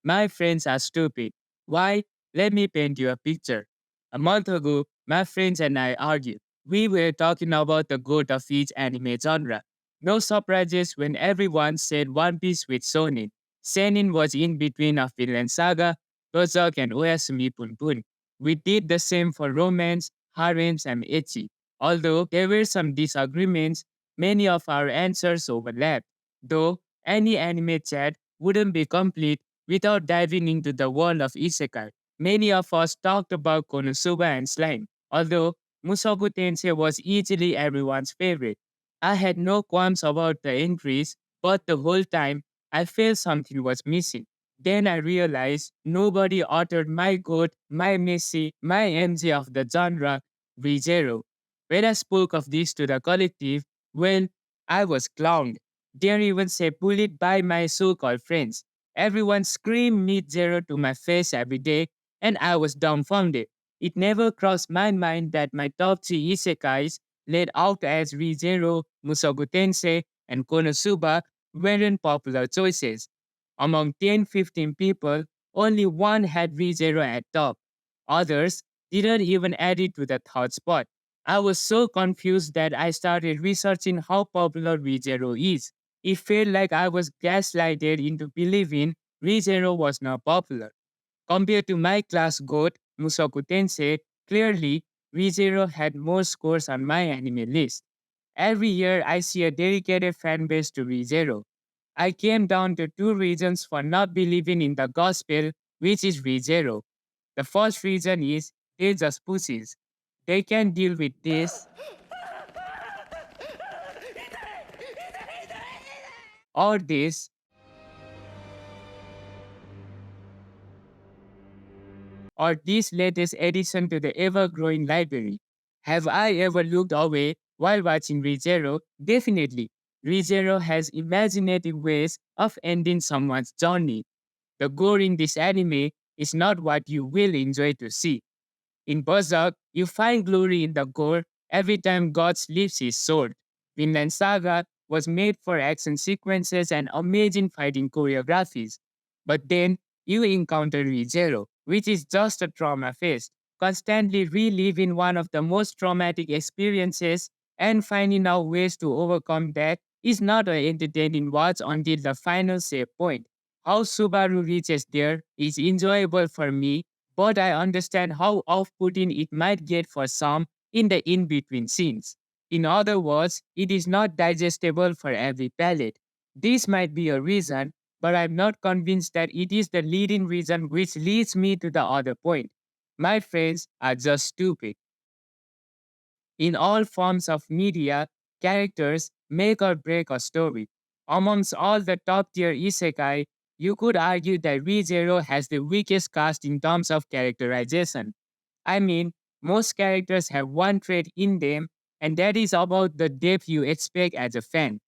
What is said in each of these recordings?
My friends are stupid. Why? Let me paint you a picture. A month ago, my friends and I argued. We were talking about the goat of each anime genre. No surprises when everyone said One Piece with Sonin. Senin was in between of Vinland Saga, Berserk, and Oyasumi Punpun. We did the same for romance, harems, and ecchi. Although there were some disagreements, many of our answers overlapped. Though any anime chat wouldn't be complete without diving into the world of Isekai. Many of us talked about Konosuba and Slime, although Musoku Tensei was easily everyone's favorite. I had no qualms about the entries, but the whole time I felt something was missing. Then I realized nobody uttered my goat, my Messi, my MJ of the genre, Rezero. When I spoke of this to the collective, well, I was clowned. Dare even say bullied by my so-called friends. Everyone screamed Meet Zero to my face every day, and I was dumbfounded. It never crossed my mind that my top three isekais, laid out as ReZero, Musoku Tensei, and Konosuba, weren't popular choices. Among 10-15 people, only one had ReZero at top. Others didn't even add it to the third spot. I was so confused that I started researching how popular ReZero is. It felt like I was gaslighted into believing ReZero was not popular. Compared to my class goat, Musoku Tensei, clearly ReZero had more scores on my anime list. Every year I see a dedicated fanbase to ReZero. I came down to two reasons for not believing in the gospel, which is ReZero. The first reason is they're just pussies. They can deal with this or this or this latest addition to the ever-growing library. Have I ever looked away while watching ReZero? Definitely. ReZero has imaginative ways of ending someone's journey. The gore in this anime is not what you will enjoy to see. In Berserk, you find glory in the gore every time God lifts his sword. Vinland Saga was made for action sequences and amazing fighting choreographies. But then you encounter ReZero, which is just a trauma fest, constantly reliving one of the most traumatic experiences and finding out ways to overcome that is not an entertaining watch until the final save point. How Subaru reaches there is enjoyable for me, but I understand how off putting it might get for some in the in between scenes. In other words, it is not digestible for every palate. This might be a reason, but I'm not convinced that it is the leading reason, which leads me to the other point. My friends are just stupid. In all forms of media, characters make or break a story. Amongst all the top tier isekai, you could argue that ReZero has the weakest cast in terms of characterization. I mean, most characters have one trait in them, and that is about the depth you expect as a fan.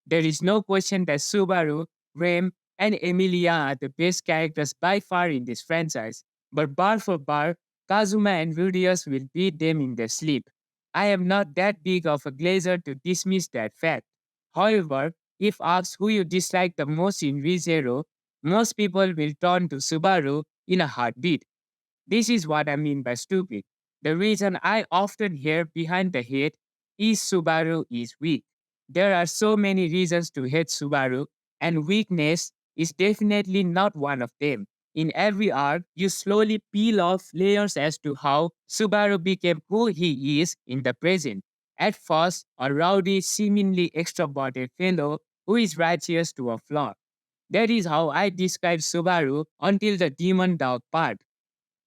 There is no question that Subaru, Rem, and Emilia are the best characters by far in this franchise, but bar for bar, Kazuma and Rudius will beat them in their sleep. I am not that big of a glazer to dismiss that fact. However, if asked who you dislike the most in ReZero, most people will turn to Subaru in a heartbeat. This is what I mean by stupid. The reason I often hear behind the hate is Subaru is weak. There are so many reasons to hate Subaru, and weakness is definitely not one of them. In every arc, you slowly peel off layers as to how Subaru became who he is in the present. At first, a rowdy, seemingly extroverted fellow who is righteous to a flaw. That is how I describe Subaru until the demon dog part.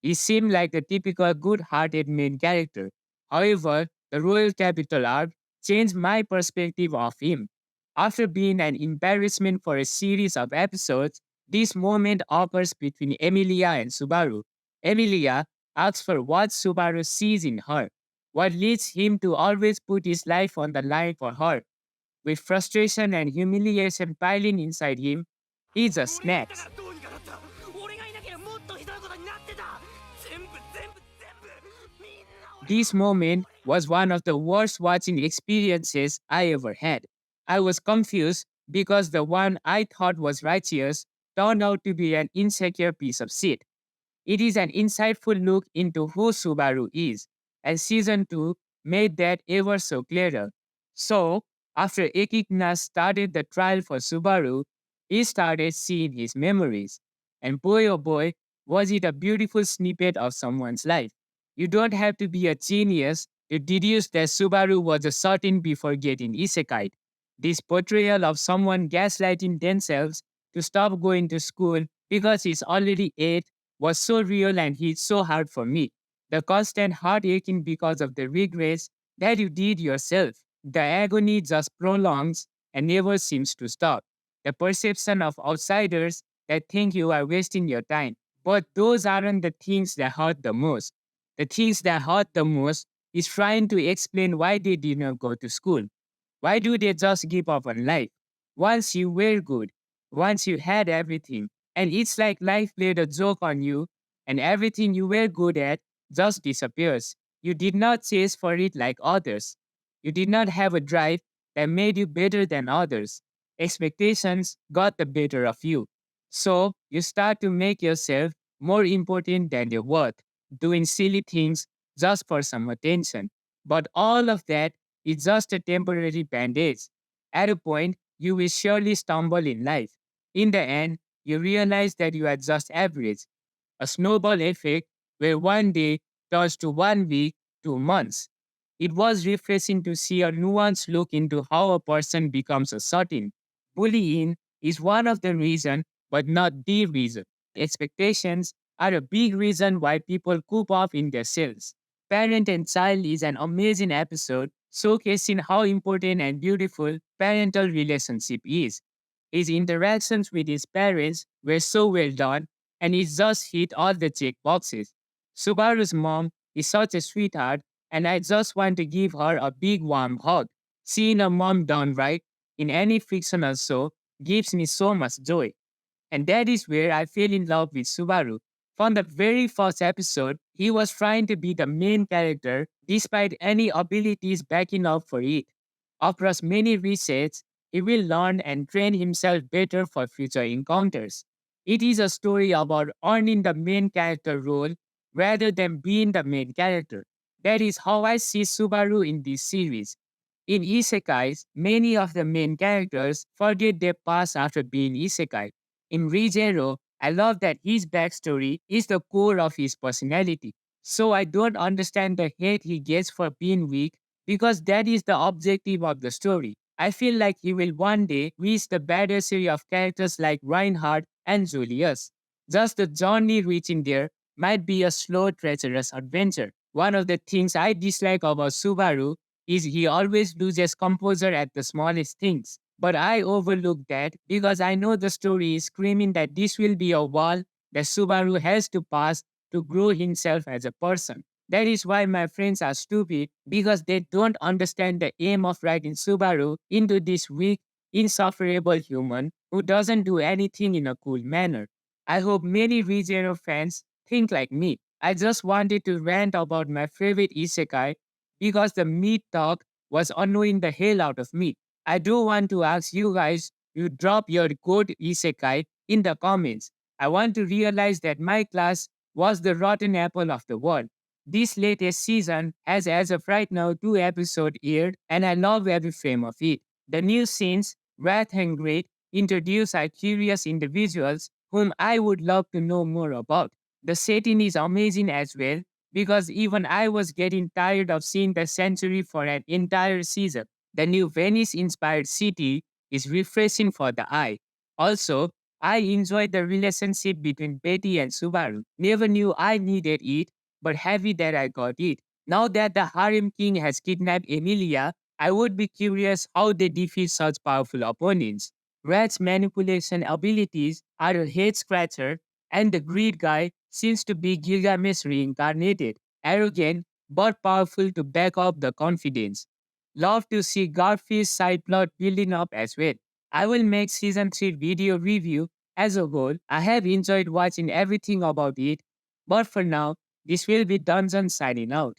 He seemed like the typical good hearted main character. However, the Royal Capital arc changed my perspective of him. After being an embarrassment for a series of episodes, this moment occurs between Emilia and Subaru. Emilia asks for what Subaru sees in her, what leads him to always put his life on the line for her. With frustration and humiliation piling inside him, he just snaps. どうにかなった俺がいなければもっとひどいことになってた全部みんな俺 This moment was one of the worst watching experiences I ever had. I was confused because the one I thought was righteous turned out to be an insecure piece of shit. It is an insightful look into who Subaru is, and season 2 made that ever so clearer. So, after Ekikna started the trial for Subaru, he started seeing his memories. And boy oh boy, was it a beautiful snippet of someone's life. You don't have to be a genius to deduce that Subaru was a certain before getting isekai. This portrayal of someone gaslighting themselves to stop going to school because he's already 8 was so real and hit so hard for me. The constant heart aching because of the regrets that you did yourself. The agony just prolongs and never seems to stop. The perception of outsiders that think you are wasting your time. But those aren't the things that hurt the most. The things that hurt the most is trying to explain why they did not go to school. Why do they just give up on life? Once you were good, once you had everything, and it's like life played a joke on you, and everything you were good at just disappears. You did not chase for it like others. You did not have a drive that made you better than others. Expectations got the better of you. So you start to make yourself more important than your worth, doing silly things just for some attention. But all of that is just a temporary bandage. At a point, you will surely stumble in life. In the end, you realize that you are just average, a snowball effect where one day turns to 1 week to months. It was refreshing to see a nuanced look into how a person becomes a certain. Bullying is one of the reasons, but not the reason. Expectations are a big reason why people coop up in their cells. Parent and Child is an amazing episode showcasing how important and beautiful parental relationship is. His interactions with his parents were so well done, and he just hit all the check boxes. Subaru's mom is such a sweetheart, and I just want to give her a big warm hug. Seeing a mom done right in any fictional show gives me so much joy. And that is where I fell in love with Subaru. From the very first episode, he was trying to be the main character despite any abilities backing up for it. Across many resets, he will learn and train himself better for future encounters. It is a story about earning the main character role rather than being the main character. That is how I see Subaru in this series. In isekais, many of the main characters forget their past after being isekai. In Rezero, I love that his backstory is the core of his personality. So I don't understand the hate he gets for being weak because that is the objective of the story. I feel like he will one day reach the badassery of characters like Reinhardt and Julius. Just the journey reaching there might be a slow, treacherous adventure. One of the things I dislike about Subaru is he always loses composure at the smallest things. But I overlook that because I know the story is screaming that this will be a wall that Subaru has to pass to grow himself as a person. That is why my friends are stupid because they don't understand the aim of writing Subaru into this weak, insufferable human who doesn't do anything in a cool manner. I hope many Rezero fans think like me. I just wanted to rant about my favorite isekai because the meat talk was annoying the hell out of me. I do want to ask you guys to drop your code isekai in the comments. I want to realize that my class was the rotten apple of the world. This latest season has as of right now 2 episodes aired and I love every frame of it. The new scenes, Wrath and Great, introduce our curious individuals whom I would love to know more about. The setting is amazing as well because even I was getting tired of seeing the century for an entire season. The new Venice inspired city is refreshing for the eye. Also, I enjoyed the relationship between Betty and Subaru. Never knew I needed it, but happy that I got it. Now that the Harem King has kidnapped Emilia, I would be curious how they defeat such powerful opponents. Rat's manipulation abilities are a head scratcher, and the greed guy seems to be Gilgamesh reincarnated, arrogant but powerful to back up the confidence. Love to see Garfield's side plot building up as well. I will make season 3 video review as a whole. I have enjoyed watching everything about it, but for now, this will be Dungeon signing out.